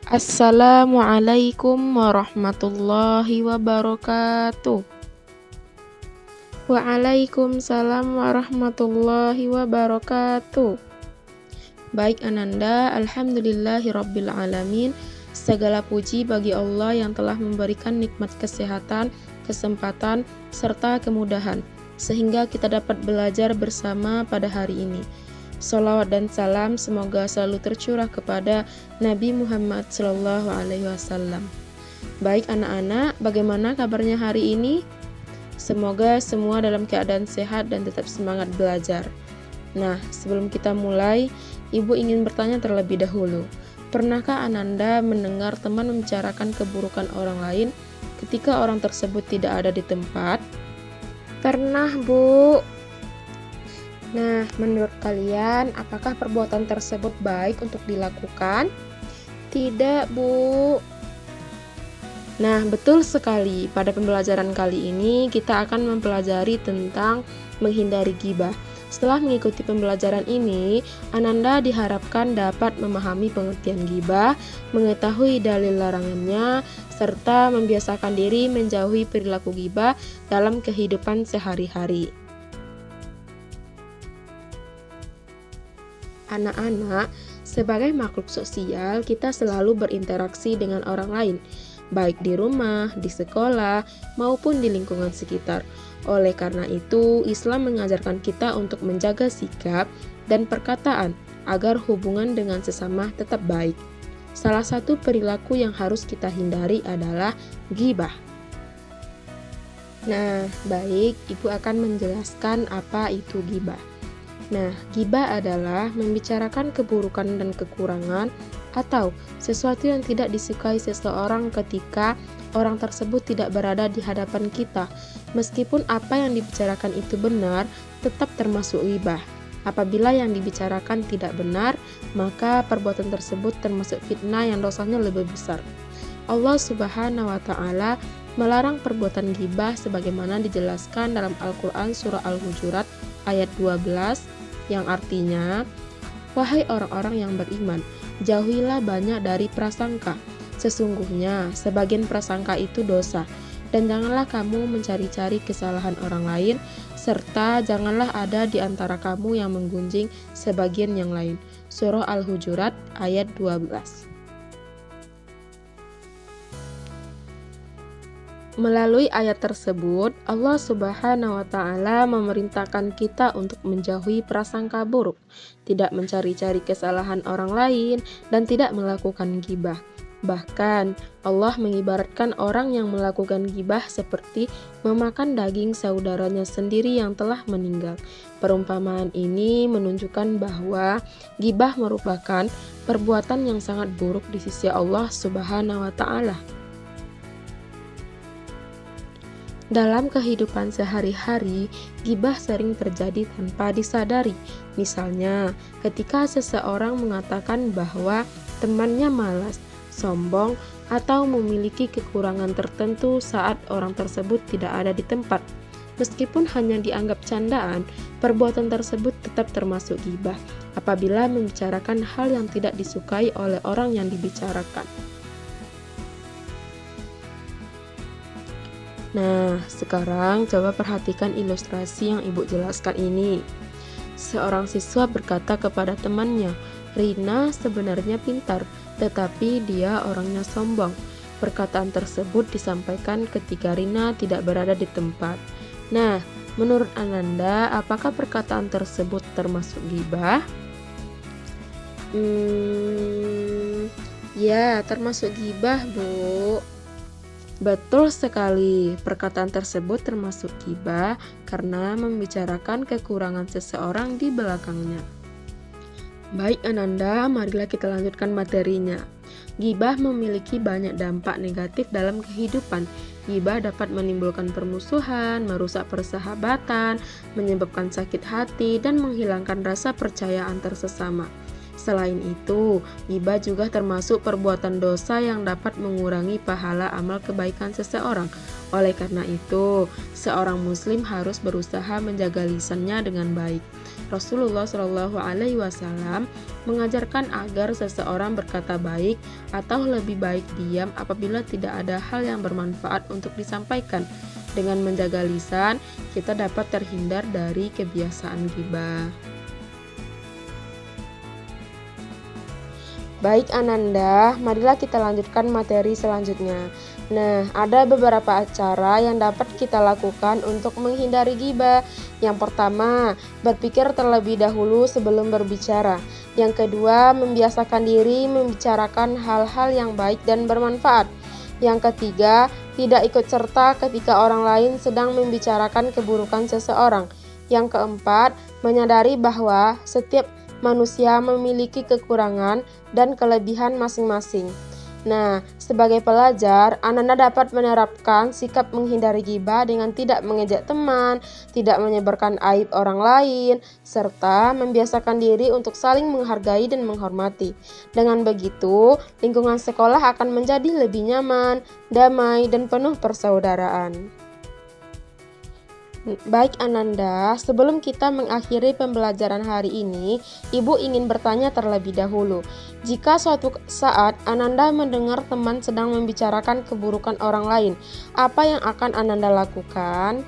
Assalamualaikum warahmatullahi wabarakatuh. Waalaikumsalam warahmatullahi wabarakatuh. Baik Ananda, alhamdulillahirabbil alamin. Segala puji bagi Allah yang telah memberikan nikmat kesehatan, kesempatan, serta kemudahan sehingga kita dapat belajar bersama pada hari ini. Shalawat dan salam semoga selalu tercurah kepada Nabi Muhammad SAW. Baik anak-anak, bagaimana kabarnya hari ini? Semoga semua dalam keadaan sehat dan tetap semangat belajar. Nah, sebelum kita mulai, Ibu ingin bertanya terlebih dahulu. Pernahkah Ananda mendengar teman membicarakan keburukan orang lain ketika orang tersebut tidak ada di tempat? Pernah, Bu. Nah, menurut kalian, apakah perbuatan tersebut baik untuk dilakukan? Tidak, Bu. Nah, betul sekali. Pada pembelajaran kali ini, kita akan mempelajari tentang menghindari ghibah. Setelah mengikuti pembelajaran ini, Ananda diharapkan dapat memahami pengertian ghibah, mengetahui dalil larangannya, serta membiasakan diri menjauhi perilaku ghibah dalam kehidupan sehari-hari. Anak-anak, sebagai makhluk sosial, kita selalu berinteraksi dengan orang lain, baik di rumah, di sekolah, maupun di lingkungan sekitar. Oleh karena itu, Islam mengajarkan kita untuk menjaga sikap dan perkataan agar hubungan dengan sesama tetap baik. Salah satu perilaku yang harus kita hindari adalah ghibah. Nah, baik, Ibu akan menjelaskan apa itu ghibah. Nah, ghibah adalah membicarakan keburukan dan kekurangan atau sesuatu yang tidak disukai seseorang ketika orang tersebut tidak berada di hadapan kita. Meskipun apa yang dibicarakan itu benar, tetap termasuk ghibah. Apabila yang dibicarakan tidak benar, maka perbuatan tersebut termasuk fitnah yang dosanya lebih besar. Allah Subhanahu wa Ta'ala melarang perbuatan ghibah sebagaimana dijelaskan dalam Al-Quran surah Al-Hujurat ayat 12 yang artinya, wahai orang-orang yang beriman, jauhilah banyak dari prasangka. Sesungguhnya sebagian prasangka itu dosa, dan janganlah kamu mencari-cari kesalahan orang lain, serta janganlah ada di antara kamu yang menggunjing sebagian yang lain. Surah Al-Hujurat ayat 12. Melalui ayat tersebut, Allah Subhanahu wa Ta'ala memerintahkan kita untuk menjauhi prasangka buruk, tidak mencari-cari kesalahan orang lain, dan tidak melakukan ghibah. Bahkan, Allah mengibaratkan orang yang melakukan ghibah seperti memakan daging saudaranya sendiri yang telah meninggal. Perumpamaan ini menunjukkan bahwa ghibah merupakan perbuatan yang sangat buruk di sisi Allah Subhanahu wa Ta'ala. Dalam kehidupan sehari-hari, ghibah sering terjadi tanpa disadari. Misalnya, ketika seseorang mengatakan bahwa temannya malas, sombong, atau memiliki kekurangan tertentu saat orang tersebut tidak ada di tempat. Meskipun hanya dianggap candaan, perbuatan tersebut tetap termasuk ghibah apabila membicarakan hal yang tidak disukai oleh orang yang dibicarakan. Nah, sekarang coba perhatikan ilustrasi yang Ibu jelaskan ini. Seorang siswa berkata kepada temannya, Rina sebenarnya pintar, tetapi dia orangnya sombong. Perkataan tersebut disampaikan ketika Rina tidak berada di tempat. Nah, menurut Ananda, apakah perkataan tersebut termasuk ghibah? Ya, termasuk ghibah, Bu. Betul sekali, perkataan tersebut termasuk ghibah karena membicarakan kekurangan seseorang di belakangnya. Baik Ananda, marilah kita lanjutkan materinya. Ghibah memiliki banyak dampak negatif dalam kehidupan. Ghibah dapat menimbulkan permusuhan, merusak persahabatan, menyebabkan sakit hati, dan menghilangkan rasa percaya antar sesama. Selain itu, ghibah juga termasuk perbuatan dosa yang dapat mengurangi pahala amal kebaikan seseorang. Oleh karena itu, seorang muslim harus berusaha menjaga lisannya dengan baik. Rasulullah Shallallahu Alaihi Wasallam mengajarkan agar seseorang berkata baik atau lebih baik diam apabila tidak ada hal yang bermanfaat untuk disampaikan. Dengan menjaga lisan, kita dapat terhindar dari kebiasaan ghibah. Baik Ananda, marilah kita lanjutkan materi selanjutnya. Nah, ada beberapa cara yang dapat kita lakukan untuk menghindari ghibah. Yang pertama, berpikir terlebih dahulu sebelum berbicara. Yang kedua, membiasakan diri membicarakan hal-hal yang baik dan bermanfaat. Yang ketiga, tidak ikut serta ketika orang lain sedang membicarakan keburukan seseorang. Yang keempat, menyadari bahwa setiap manusia memiliki kekurangan dan kelebihan masing-masing. Nah, sebagai pelajar, Ananda dapat menerapkan sikap menghindari ghibah dengan tidak mengejek teman, tidak menyebarkan aib orang lain, serta membiasakan diri untuk saling menghargai dan menghormati. Dengan begitu, lingkungan sekolah akan menjadi lebih nyaman, damai, dan penuh persaudaraan. Baik Ananda, sebelum kita mengakhiri pembelajaran hari ini, Ibu ingin bertanya terlebih dahulu. Jika suatu saat Ananda mendengar teman sedang membicarakan keburukan orang lain, apa yang akan Ananda lakukan?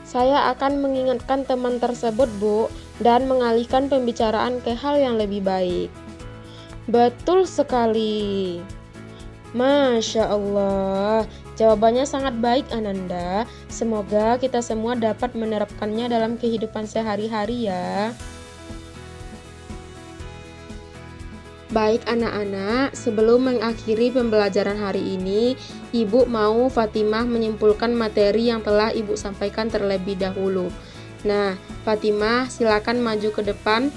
Saya akan mengingatkan teman tersebut, Bu, dan mengalihkan pembicaraan ke hal yang lebih baik. Betul sekali. Masya Allah, jawabannya sangat baik Ananda. Semoga kita semua dapat menerapkannya dalam kehidupan sehari-hari ya. Baik anak-anak, sebelum mengakhiri pembelajaran hari ini, Ibu mau Fatimah menyimpulkan materi yang telah Ibu sampaikan terlebih dahulu. Nah, Fatimah silakan maju ke depan.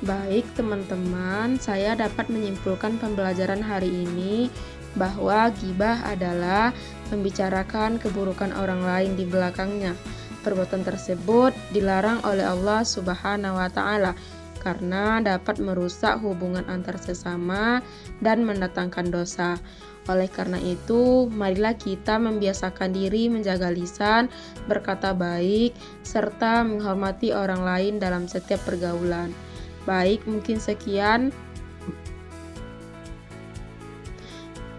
Baik teman-teman, saya dapat menyimpulkan pembelajaran hari ini bahwa ghibah adalah membicarakan keburukan orang lain di belakangnya. Perbuatan tersebut dilarang oleh Allah Subhanahu wa Ta'ala karena dapat merusak hubungan antar sesama dan mendatangkan dosa. Oleh karena itu, marilah kita membiasakan diri menjaga lisan, berkata baik, serta menghormati orang lain dalam setiap pergaulan. Baik, mungkin sekian.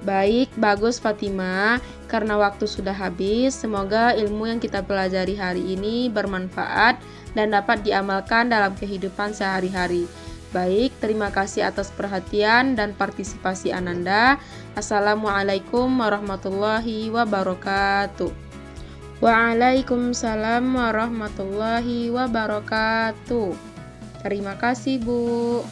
Baik, bagus Fatimah. Karena waktu sudah habis, semoga ilmu yang kita pelajari hari ini bermanfaat dan dapat diamalkan dalam kehidupan sehari-hari. Baik, terima kasih atas perhatian dan partisipasi Ananda. Assalamualaikum warahmatullahi wabarakatuh. Waalaikumsalam warahmatullahi wabarakatuh. Terima kasih, Bu.